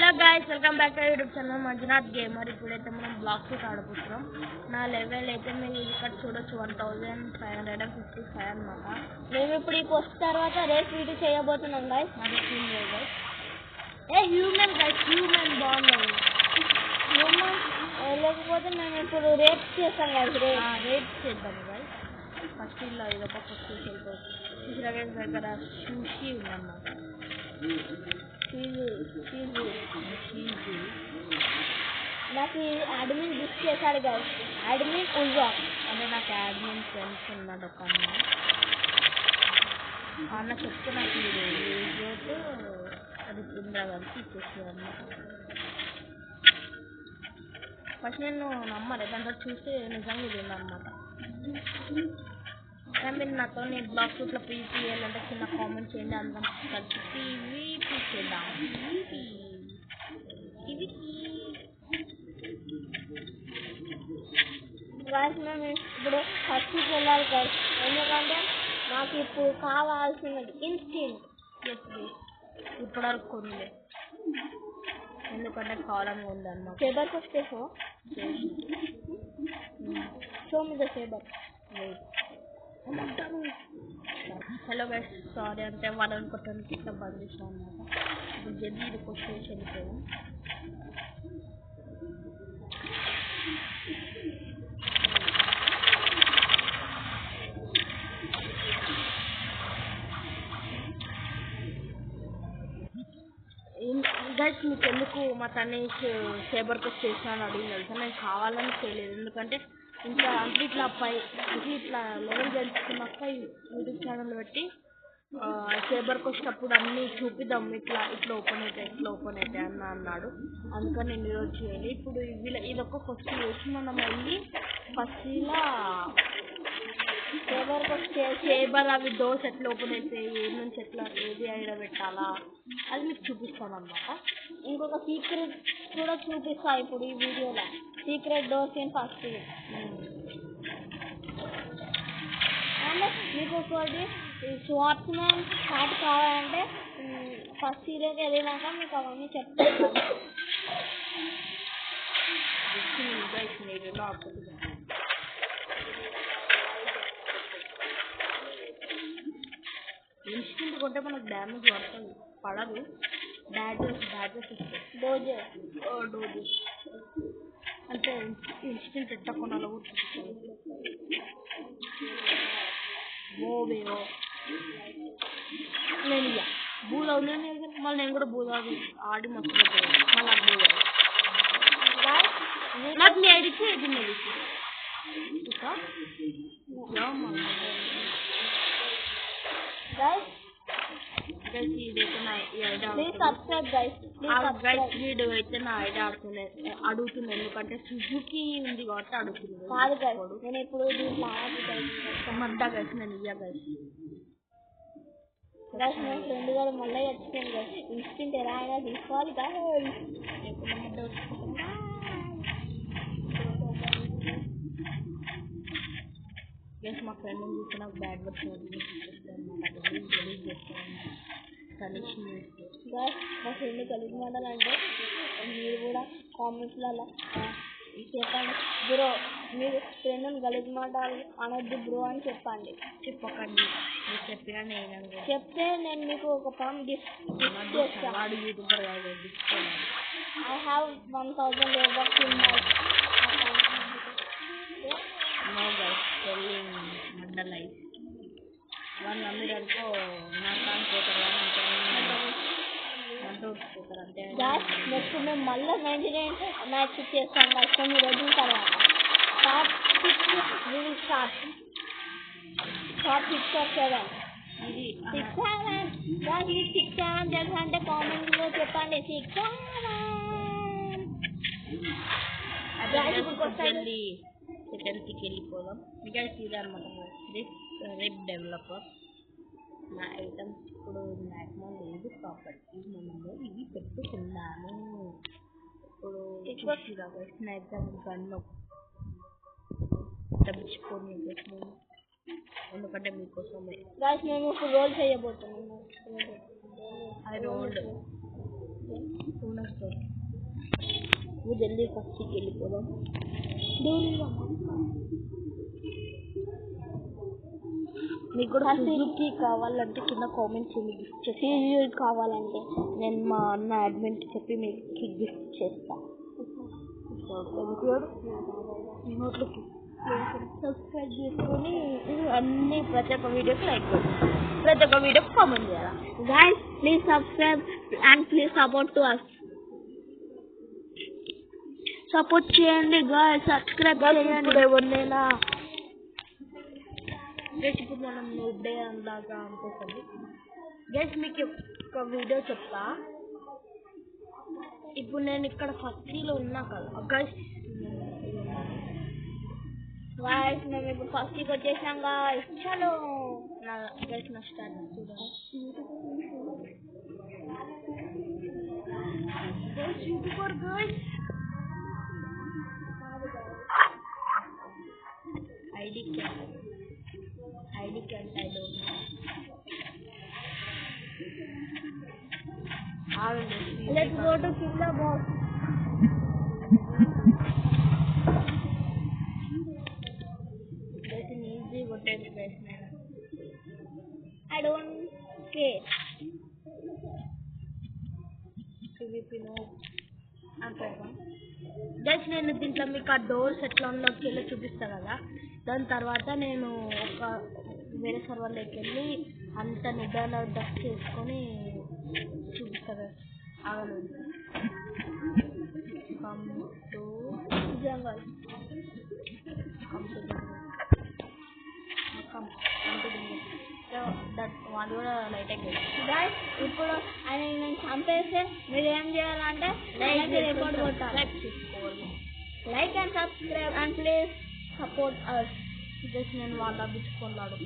Hello guys, welcome back to YouTube channel Manjunath gamer. ఇప్పుడైతే మనం black shoot ఆడబోతున్నాం. నా level అయితే మీరు ఇక్కడ చూడొచ్చు 1555 అనమాట. మేము ఇప్పుడు ఈ పోస్ట్ తర్వాత రేస్ వీడియో చేయబోతున్నాం గైస్. హ్యూమన్ గైస్, హ్యూమన్ బాగుంది. హ్యూమన్ లేకపోతే మేము ఇప్పుడు రేట్ చేస్తాం గైస్. రేట్ చేద్దాం గైస్. ఫస్ట్ ఇలా ఇదొక ఫస్ట్ వెళ్ళిపోవచ్చు. చూసినా గైస్ దగ్గర షూషి ఉందన్నమాట. నాకు అడ్మిన్ బుక్ చేశాడు గైస్. అడ్మిన్ ఉల్వా అంటే నాకు అడ్మిన్ ఫ్రెండ్స్ ఉన్నాడు ఒక అన్న చెప్తే నాకు ఈరోజు అది ఇంద్రా కలిసి ఇచ్చేసాను అన్నమాట. ఫస్ట్ నేను నమ్మలే, దాంట్లో చూస్తే నిజంగా ఇది ఉందన్నమాట. మీరు నాతో నేను బ్లాక్ షూట్లో పీపీ చేయాలంటే చిన్న కామెంట్ చేయండి. అందరం కలిసి పీవీపీ చేద్దాం. గైస్ మేము ఇప్పుడు ఫస్ట్కి వెళ్ళాలి గైస్. ఎందుకంటే నాకు ఇప్పుడు కావాల్సినది ఇన్స్టెంట్. ఇప్పటివరకు కొనలే, ఎందుకంటే కాలం ఉందన్నమాట. సేబర్కి వస్తే షో మీద సేబర్. హలో గైస్, సారీ అంటే వాళ్ళని కొట్టడానికి ఇట్లా బంద్ చేసాం అన్నమాట. ఇప్పుడు జల్దీ ఇది వచ్చేసి వెళ్ళిపోయాం. గైస్ మీకు ఎందుకు మా తనేష్ సేబర్ కోస్ చేసినా అడిగింది తెలుసా? నేను కావాలని చేయలేదు, ఎందుకంటే ఇంకా అంటే ఇట్లా ఇట్లా లెవెల్ పెంచుకున్నాక యూట్యూబ్ ఛానల్ పెట్టి సేబర్కి వచ్చినప్పుడు అన్నీ చూపిద్దాం, ఇట్లా ఓపెన్ అవుతాయి అన్నాడు. అందుకని నేను ఈరోజు చేయాలి. ఇప్పుడు ఇదొక ఫస్ట్ చేసి మనం వెళ్ళి ఫస్ట్ ఇలా సేబర్ అవి డోర్స్ ఎట్లా ఓపెన్ అవుతాయి, ఏది నుంచి ఎట్లా ఏది ఐడియా పెట్టాలా అది మీకు చూపిస్తాను అన్నమాట. ఇంకొక సీక్రెట్ కూడా చూపిస్తా ఇప్పుడు ఈ వీడియోలో. సీక్రెట్ డోర్స్ ఏం ఫస్ట్ అండ్ మీకు ఒకటి స్వాట్స్ మ్యాన్ హ్యాట్ కావాలంటే ఫస్ట్ సీరియల్కి వెళ్ళినాక మీకు అవన్నీ చెప్తాను. ఇన్స్టెంట్ కొంటే మనకు డ్యామేజ్ పడదు. బ్యాడ్జెస్ ఇస్తాయి. డోజెస్ అంటే ఇన్స్టెంట్ ఎట్లా కొనాలో కూడా చూపిస్తాను. ఓవేవో నేను బూదావు మళ్ళీ నేను కూడా బూదావు ఆడి మొత్తం మళ్ళీ నాకు మీ ఐడికి ఇది మీరు ఇదైతే నా ఐడియా వీడు అయితే నా ఐడియా అడుగుతుంది, ఎందుకంటే సుజుకి ఉంది కాబట్టి అడుగుతుంది. నేను ఇప్పుడు మద్దా కలిసి నేను ఇయ్యా కలిసి నేను ఫ్రెండ్ గారు మళ్ళీ వచ్చింది కదా ఇన్స్టెంట్ ఎలా అయినా తీసుకోవాలి కదా. మా ఫ్రెండ్ చూస్తే నాకు బ్యాడ్ వర్క్ మా ఫ్రెండ్ కలిసి మాట్లాడాలంటే మీరు కూడా కామెంట్స్లలో చెప్పండి బ్రో, మీరు ఫ్రెండ్ గలీజ్ మాటలు అనొద్దు బ్రో అని చెప్పండి. చెప్పకండి, మీరు చెప్పినా చెప్తే నేను మీకు ఒక ఫామ్ గిఫ్ట్ చేస్తాను. YouTuber I have 1000 Robux in my account. No guys, telling Manda life. One number అనుకో నా కాన్ పోతారు అంటే నెక్స్ట్ మేము మళ్ళీ 99 మ్యాచ్ చేస్తాం guys. కొన్ని రోజుల తర్వాత top 6 we will start. Top 6 or 7 ఇది 6 7 guys. ఈ 6 7 తెలుసా అంటే కామెంట్ లో చెప్పండి. 6 7 సెకండ్కి వెళ్ళిపోదాం. ఇంకా ఇదన్నమాట రిప్ డెవలపర్. నా ఐటమ్స్ ఇప్పుడు మ్యాక్సిమం లేదు ప్రాపర్టీ మనము ఇవి పెట్టుకున్నాము. ఇప్పుడు స్నైపర్ గన్ను తప్పించుకొని ఎందుకంటే మీకోసమే మేము ఇప్పుడు రోల్ చేయబోతున్నాము. I rolled. वो जल्दी फर्स्ट के लिए बोलो మీకు కూడా సుజుకి కావాలంటే కింద కామెంట్ చేయండి. గిఫ్ట్ చేసి కావాలంటే నేను మా అన్న అడ్మిన్కి చెప్పి మీకు గిఫ్ట్ చేస్తా. నోట్లకి సబ్స్క్రైబ్ చేసుకొని అన్ని ప్రతి ఒక్క వీడియోకి లైక్ కొట్టి ప్రతి ఒక్క వీడియోకి కామెంట్ చేయాలి. Guys please subscribe and please support to us. Support చేయండి గైస్, సబ్స్క్రైబ్ చేయండి. ఎవరినైనా గైస్ ఇప్పుడు మనం నోట్ డే అందాక అనుకోకండి. గైస్ మీకు ఒక వీడియో చెప్తా. ఇప్పుడు నేను ఇక్కడ ఫస్ట్లో ఉన్నా కదా గైస్. గైస్ మేము ఇప్పుడు ఫస్ట్కి వచ్చేసాం గైస్. చలో నా గైస్ నా స్టార్ట్ చూడండి. Guys YouTuber guys ID can't I don't know. Let's go to Killa boss. That's an easy hotel guys. I don't care. PvP no. Guys నేను దీంట్లో మీకు ఆ డోర్స్ ఎట్లా అన్లాక్ చేయాలో చూపిస్తా కదా. దాని తర్వాత నేను ఒక వేరే సర్వర్లోకి వెళ్ళి అంత నిదాన డస్ట్ చేసుకొని చూపిస్తా కదా. ఆగలేదు. కమ్ టు జంగల్ వాళ్ళు కూడా లైట్ అయిపోయింది. ఇప్పుడు ఆయన నేను చంపేస్తే మీరు ఏం చేయాలంటే లైక్ రిపోర్ట్ కొట్టాలి. Like and subscribe and please support us. Just నేను వాళ్ళ బిచ్చుకోన్నాడు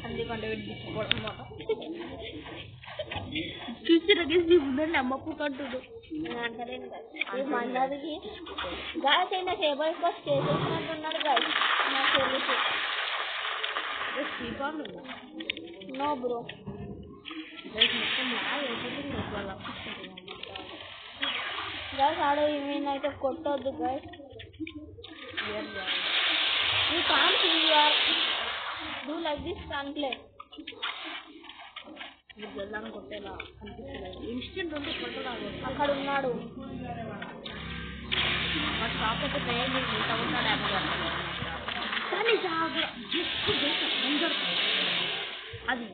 అందుకంటే వీటి బిచ్చుకోవడం అన్నమాట. చూసిన గేసి ఉందండి అమ్మప్పుకుంటుడు అంటలేను మందరికి గాయస్ అయినా టేబుల్ ఫస్ట్ చేసేసినట్టున్నాడు గాయస్. నా చెల్లికి నో బ్రో గైస్ ఆడ ఏమైనా కొట్టొద్దు గైస్. You can't see your do like this can't play. జల్లాను కొట్టేలా అనిపిస్తలేదు. ఇన్స్టెంట్ ఉంటే కొట్టరాదు. అక్కడ ఉన్నాడు కాకపోతే ట్రైన్ ఇంత ఉంటాడు కానీ అది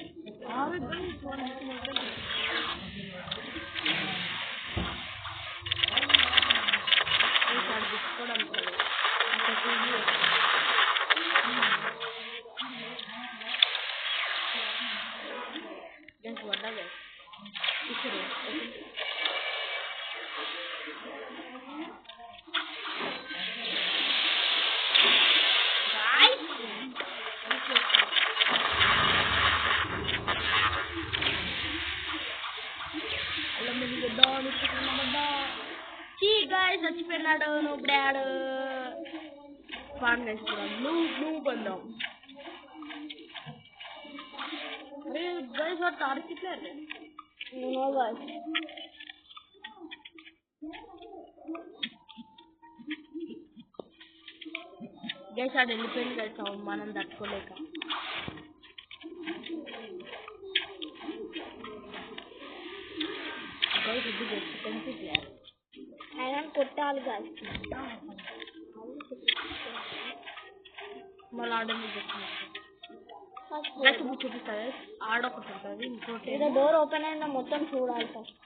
చచ్చిపోయినాడు నువ్వు డాడు ఫాన్ వేసుకున్నాం. నువ్వు పొందాం. అరే గైస్ వాడు target player. No guys guys ఆడు వెళ్ళిపోయింది గైస్ అవమానం తట్టుకోలేక. గైస్ ఇది టెన్త్ ప్లేయర్ ఆయన కొట్టాలి గైస్. మళ్ళీ ఆడని చూపిస్తారు. ఆడొకటి ఉంటుంది ఇంకోటి ఏదో డోర్ ఓపెన్ అయినా మొత్తం చూడాలి ఫస్ట్.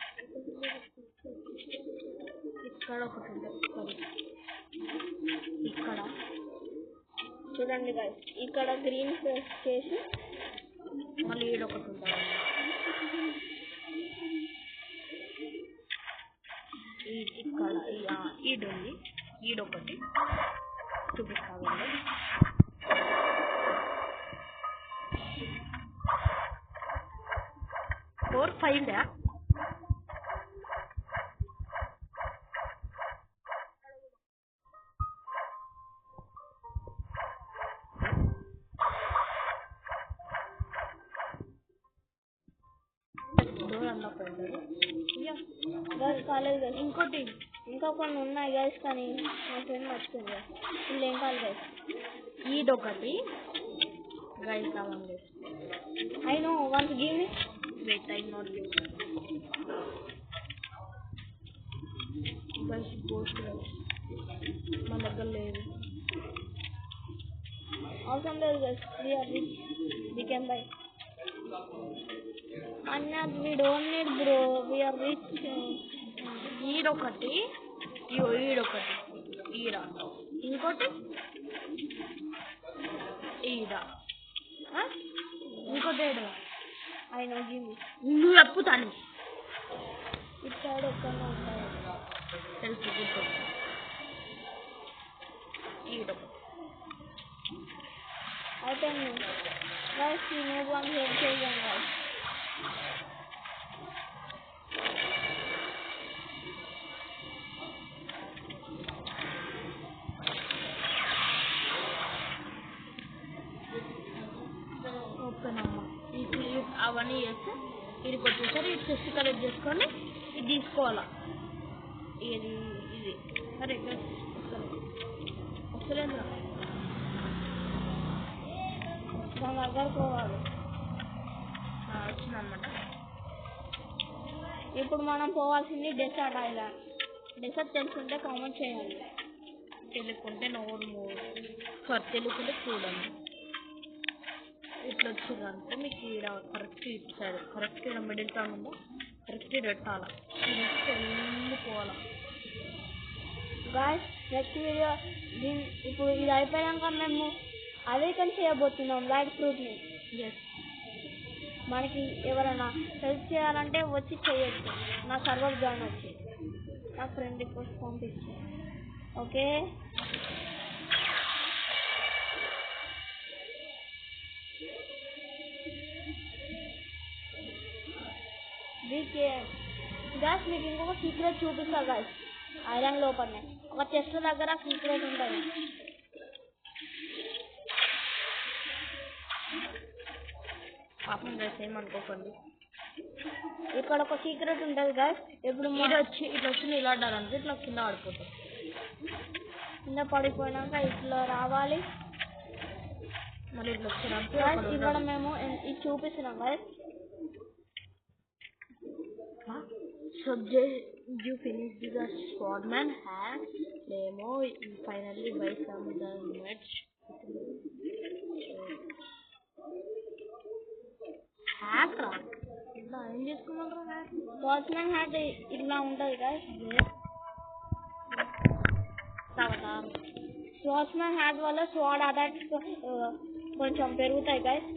ఇక్కడ ఒకటి ఉంటుంది ఇక్కడ చూడండి గైస్. ఇక్కడ గ్రీన్ ప్రెస్ చేసి మళ్ళీ ఈడొకటి ఉంటుంది. ఇక్కడ ఈడుంది. ఈడొకటి చూపిస్తామండి. 4 5 డోర్ అన్నప్పుడు గైస్ కాలేదు గైస్. ఇంకోటి ఇంకా కొన్ని ఉన్నాయి గైస్ కానీ మా ఫ్రెండ్ మర్చిపోయింది గైస్. ఇప్పుడు ఏం కాదు గైస్. ఈడొకటి గైస్ కావాలి. I know once give me. Wait I not guys ghost guys మన దగ్గర లేదు. అవసరం లేదు గైస్. we can buy. అన్నా we don't need bro, we are rich. ఈడొకటి ఈడొకటి ఈడ ఇంకోటి ఈడ ఇంకోటి ఏడు. I know give me. నువ్వు చెప్పుతాను ఇటు సైడ్ ఎక్కడ ఉంటాయి తెలుసు గుర్తు. ఈడొకటి అయితే గైస్ ఈ నోట్ వన్ హెల్ప్ చేయండి గైస్. ఓపెన్ అమ్మ అవన్నీ చేస్తే ఇడికి వచ్చేసరి ఇది చెస్ట్ కలెక్ట్ చేసుకొని ఇది తీసుకోవాలా. ఇది ఇది సరే వస్తలేదు దాని దగ్గర పోవాలి. వచ్చిందనమాట. ఇప్పుడు మనం పోవాల్సింది డెసర్ట్ ఐలాండ్. డెసర్ట్ తెలుసుంటే కామెంట్ చేయాలి. తెలుగుంటే నోరు తెలుగుంటే చూడండి. ఇట్లా వచ్చిందంటే మీకు ఇక్కడ కరెక్ట్ ఇటు సైడ్ కరెక్ట్ ఇక్కడ మిడిల్ టర్న్ ఉందో కరెక్ట్ పెట్టాలి. వెళ్ళిపోవాలి. గాయ్స్ నెక్స్ట్ వీడియో ఇప్పుడు ఇది అయిపోయాక మేము అదే కానీ చేయబోతున్నాం లైట్ ఫ్రూట్ని. మనకి ఎవరైనా హెల్ప్ చేయాలంటే వచ్చి చేయొచ్చు. నా సర్వర్ జాయిన్ వచ్చి నా ఫ్రెండ్ రిక్వెస్ట్ పంపించి. ఓకే గాయ్స్ మీకు ఇంకొక సీక్రెట్ చూపిస్తా గాయ్స్. ఐరన్ లోపలనే ఒక చెస్ట్ దగ్గర సీక్రెట్ ఉంటుంది. పాపం గైస్ ఏమనుకోకండి. ఇక్కడ ఒక సీక్రెట్ ఉంటుంది గాయ్స్. ఇప్పుడు ఇట్లా వచ్చి నిలబడాలంటే ఇట్లా కింద పడిపోతాం. కింద పడిపోయినాక ఇట్లా రావాలి. మళ్ళీ ఇట్లా వచ్చినప్పుడు ఇక్కడ మేము ఇది చూపిస్తున్నాం guys. So you finished the Swordman hack demo. You finally buy some the merch. Hack రా ఇట్లా ఏం చేసుకున్నారా? హ్యాక్ స్వార్డ్స్మన్ హ్యాట్ ఇట్లా ఉంటుంది గాయ్స్. స్వార్డ్స్మన్ హ్యాట్ వల్ల స్వాడ్ అటాక్ కొంచెం పెరుగుతాయి గాయ్స్.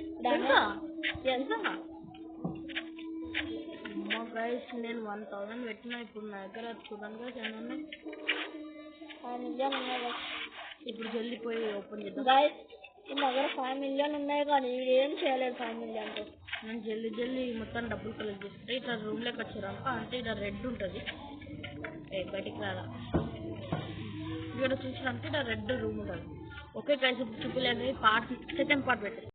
గైస్ నేను 1000 పెట్టినా. ఇప్పుడు నా దగ్గర చూడండి గైస్ ఎన్ని ఉన్నాయి. 5 మిలియన్ ఉన్నాయి గాయ్స్. ఇప్పుడు జల్దీ పోయి ఓపెన్ చేద్దాం గాయ్స్. ఈ దగ్గర 5 మిలియన్ ఉన్నాయి కానీ ఏం చేయలేదు 5 మిలియన్తో. నేను జల్దీ మొత్తం డబ్బులు కలెక్ట్ చేసుకుంటే ఇట్లా రూమ్లోకి వచ్చారనుకో అంటే ఇక్కడ రెడ్ ఉంటుంది. బయటికి రాదా ఇక్కడ చూసినాక ఇక్కడ రెడ్ రూమ్ ఉంటుంది. ఓకే గైస్ ఇప్పుడు చూపలేదు. సెకండ్ పార్ట్ పెట్టేసి